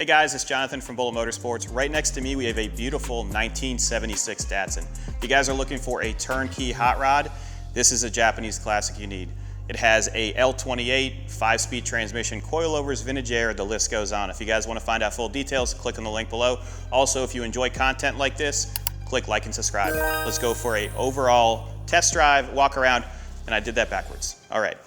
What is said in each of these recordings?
Hey guys, it's Jonathan from Bullet Motorsports. Right next to me, we have a beautiful 1976 Datsun. If you guys are looking for a turnkey hot rod, this is a Japanese classic you need. It has a L28, 5-speed transmission, coilovers, vintage air, the list goes on. If you guys want to find out full details, click on the link below. Also, if you enjoy content like this, click like and subscribe. Let's go for a overall test drive, walk around, and I did that backwards. All right.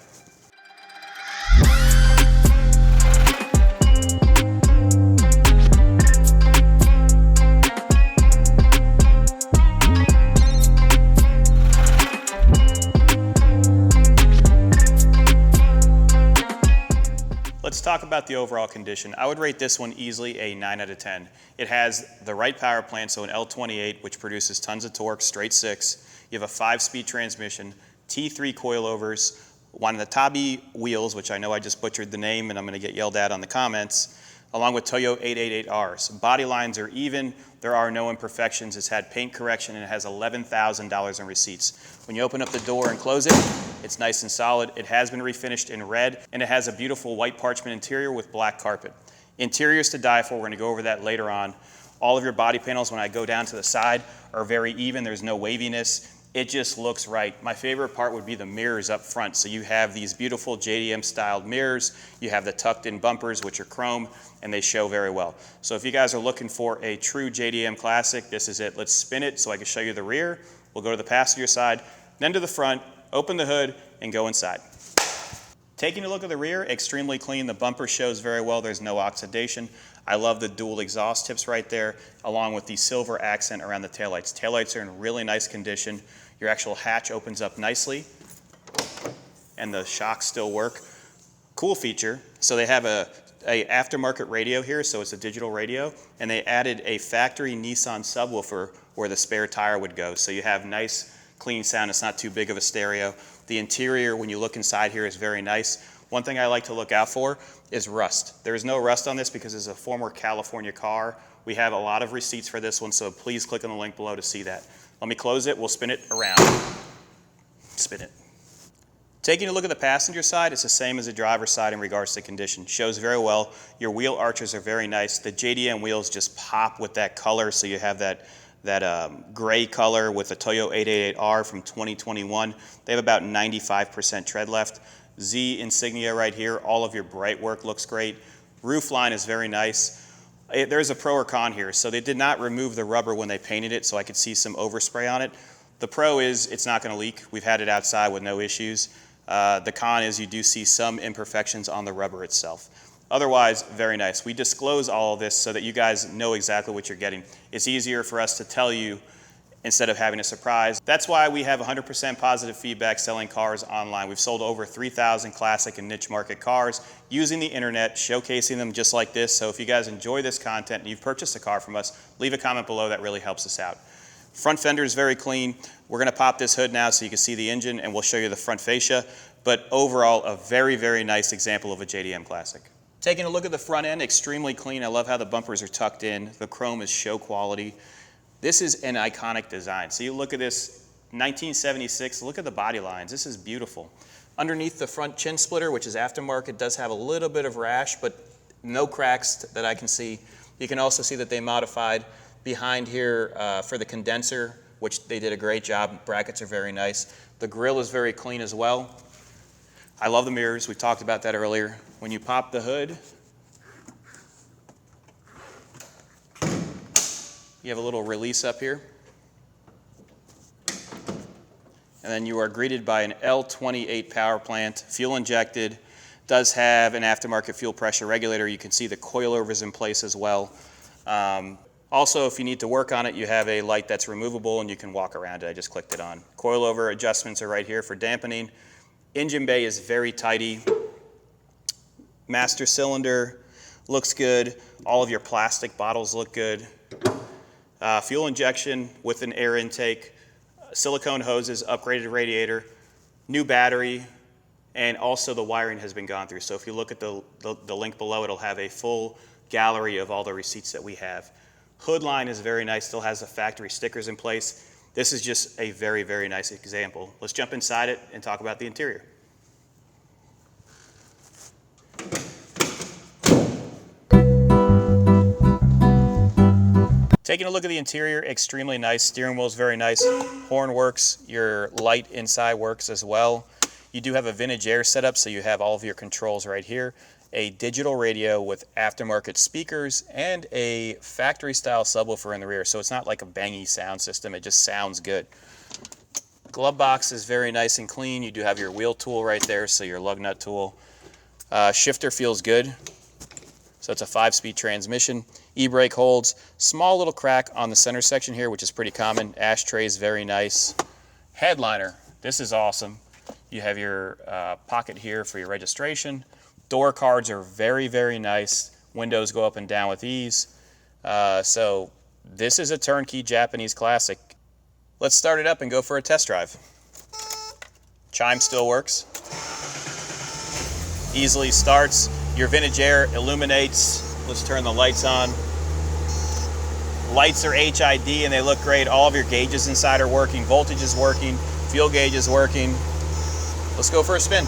Let's talk about the overall condition. I would rate this one easily a 9 out of 10. It has the right power plant, so an L28, which produces tons of torque, straight 6. You have a 5-speed transmission, T3 coilovers, one of the Tabi wheels, which I know I just butchered the name and I'm going to get yelled at on the comments, along with Toyo 888Rs. Body lines are even, there are no imperfections. It's had paint correction and it has $11,000 in receipts. When you open up the door and close it, it's nice and solid. It has been refinished in red and it has a beautiful white parchment interior with black carpet. Interiors to die for, we're gonna go over that later on. All of your body panels, when I go down to the side, are very even. There's no waviness. It just looks right. My favorite part would be the mirrors up front. So you have these beautiful JDM styled mirrors. You have the tucked in bumpers, which are chrome, and they show very well. So if you guys are looking for a true JDM classic, this is it. Let's spin it so I can show you the rear. We'll go to the passenger side, then to the front, open the hood, and go inside. Taking a look at the rear, extremely clean. The bumper shows very well. There's no oxidation. I love the dual exhaust tips right there, along with the silver accent around the taillights. Taillights are in really nice condition. Your actual hatch opens up nicely, and the shocks still work. Cool feature, so they have a aftermarket radio here, so it's a digital radio, and they added a factory Nissan subwoofer where the spare tire would go. So you have nice, clean sound. It's not too big of a stereo. The interior, when you look inside here, is very nice. One thing I like to look out for is rust. There is no rust on this because it's a former California car. We have a lot of receipts for this one, so please click on the link below to see that. Let me close it, we'll spin it around. Spin it. Taking a look at the passenger side, it's the same as the driver's side in regards to condition. Shows very well. Your wheel arches are very nice. The JDM wheels just pop with that color, so you have that gray color with the Toyo 888R from 2021. They have about 95% tread left. Z insignia right here. All of your bright work looks great. Roof line is very nice. There's a pro or con here. So they did not remove the rubber when they painted it, so I could see some overspray on it. The pro is it's not going to leak. We've had it outside with no issues. The con is you do see some imperfections on the rubber itself. Otherwise, very nice. We disclose all of this so that you guys know exactly what you're getting. It's easier for us to tell you instead of having a surprise. That's why we have 100% positive feedback selling cars online. We've sold over 3,000 classic and niche market cars using the internet, showcasing them just like this. So if you guys enjoy this content and you've purchased a car from us, leave a comment below. That really helps us out. Front fender is very clean. We're gonna pop this hood now so you can see the engine and we'll show you the front fascia. But overall, a very, very nice example of a JDM classic. Taking a look at the front end, extremely clean. I love how the bumpers are tucked in. The chrome is show quality. This is an iconic design. So you look at this 1976, look at the body lines. This is beautiful. Underneath the front chin splitter, which is aftermarket, does have a little bit of rash, but no cracks that I can see. You can also see that they modified behind here for the condenser, which they did a great job. Brackets are very nice. The grille is very clean as well. I love the mirrors. We talked about that earlier. When you pop the hood, you have a little release up here. And then you are greeted by an L28 power plant, fuel injected, does have an aftermarket fuel pressure regulator. You can see the coilovers in place as well. Also, if you need to work on it, you have a light that's removable and you can walk around it. I just clicked it on. Coilover adjustments are right here for dampening. Engine bay is very tidy. Master cylinder looks good. All of your plastic bottles look good. Fuel injection with an air intake, silicone hoses, upgraded radiator, new battery, and also the wiring has been gone through. So if you look at the link below, it'll have a full gallery of all the receipts that we have. Hood line is very nice, still has the factory stickers in place. This is just a very, very nice example. Let's jump inside it and talk about the interior. Taking a look at the interior, extremely nice. Steering wheel is very nice. Horn works. Your light inside works as well. You do have a vintage air setup, so you have all of your controls right here. A digital radio with aftermarket speakers and a factory style subwoofer in the rear. So it's not like a bangy sound system. It just sounds good. Glove box is very nice and clean. You do have your wheel tool right there, so your lug nut tool. Shifter feels good. So it's a 5-speed transmission. E-brake holds. Small little crack on the center section here, which is pretty common. Ashtray is very nice. Headliner. This is awesome. You have your pocket here for your registration. Door cards are very, very nice. Windows go up and down with ease. So this is a turnkey Japanese classic. Let's start it up and go for a test drive. Chime still works. Easily starts. Your vintage air illuminates. Let's turn the lights on. Lights are HID and they look great. All of your gauges inside are working. Voltage is working. Fuel gauge is working. Let's go for a spin.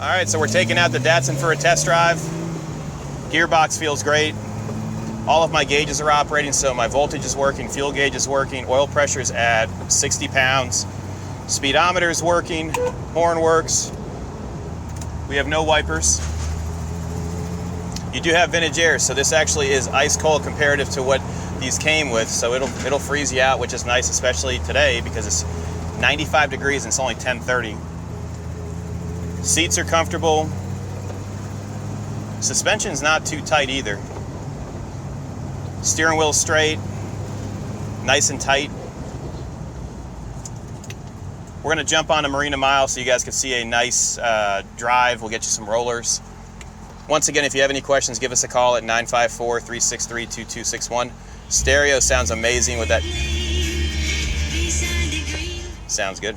All right, so we're taking out the Datsun for a test drive. Gearbox feels great. All of my gauges are operating, so my voltage is working, fuel gauge is working, oil pressure is at 60 pounds. Speedometer is working, horn works. We have no wipers. You do have vintage air, so this actually is ice cold comparative to what these came with, so it'll freeze you out, which is nice, especially today because it's 95 degrees and it's only 10:30. Seats are comfortable. Suspension's not too tight either. Steering wheel straight, nice and tight. We're gonna jump on a Marina Mile so you guys can see a nice drive. We'll get you some rollers. Once again, if you have any questions, give us a call at 954-363-2261. Stereo sounds amazing with that. Sounds good.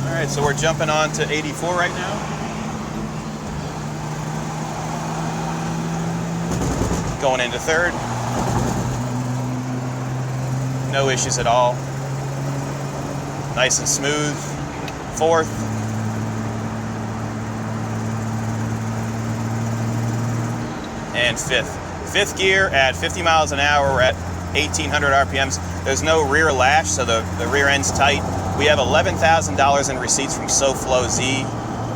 All right, so we're jumping on to 84 right now. Going into third. No issues at all. Nice and smooth. Fourth. And fifth. Fifth gear at 50 miles an hour. We're at 1,800 RPMs. There's no rear lash, so the rear end's tight. We have $11,000 in receipts from SoFlo Z,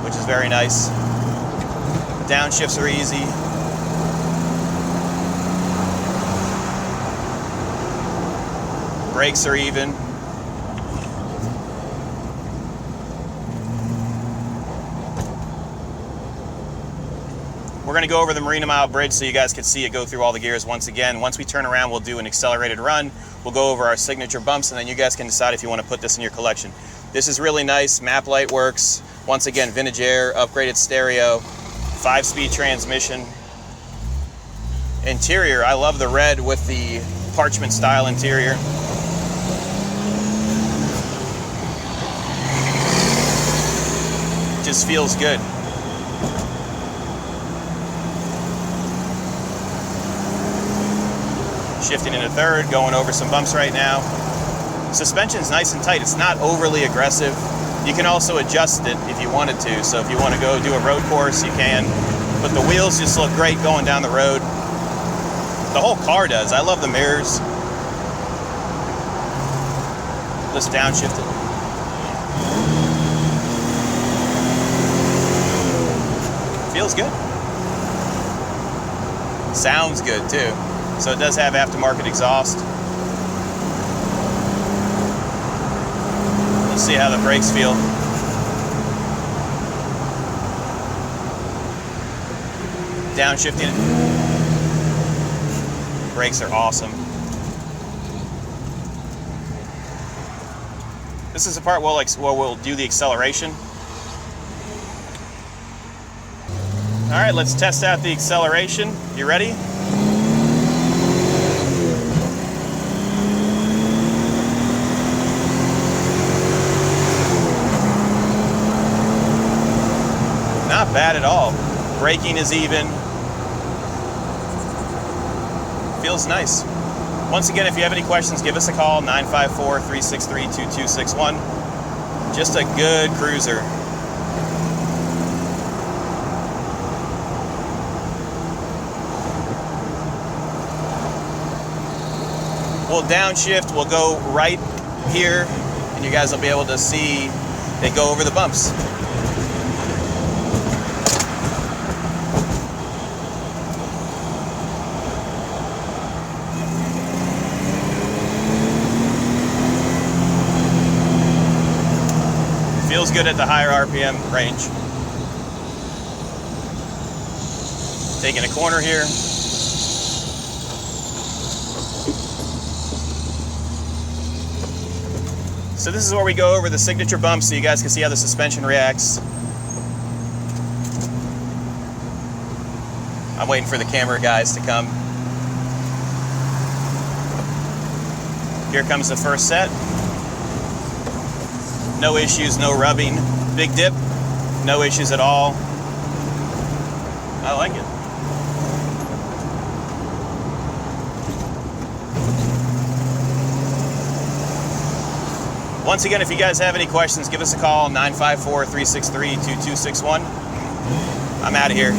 which is very nice. Downshifts are easy. Brakes are even. We're going to go over the Marina Mile Bridge so you guys can see it go through all the gears once again. Once we turn around, we'll do an accelerated run. We'll go over our signature bumps, and then you guys can decide if you want to put this in your collection. This is really nice. Map light works. Once again, vintage air, upgraded stereo, 5-speed transmission. Interior, I love the red with the parchment style interior. Just feels good. Shifting into third, going over some bumps right now. Suspension's nice and tight. It's not overly aggressive. You can also adjust it if you wanted to. So if you want to go do a road course, you can. But the wheels just look great going down the road. The whole car does. I love the mirrors. Let's downshift it. Feels good. Sounds good too. So it does have aftermarket exhaust. Let's see how the brakes feel. Downshifting it. Brakes are awesome. This is the part where we'll do the acceleration. All right, let's test out the acceleration. You ready? Not bad at all. Braking is even. Feels nice. Once again, if you have any questions, give us a call, 954-363-2261. Just a good cruiser. We'll downshift, we'll go right here, and you guys will be able to see it go over the bumps. Feels good at the higher RPM range. Taking a corner here. So this is where we go over the signature bumps so you guys can see how the suspension reacts. I'm waiting for the camera guys to come. Here comes the first set. No issues, no rubbing. Big dip, no issues at all. I like it. Once again, if you guys have any questions, give us a call, 954-363-2261. I'm out of here.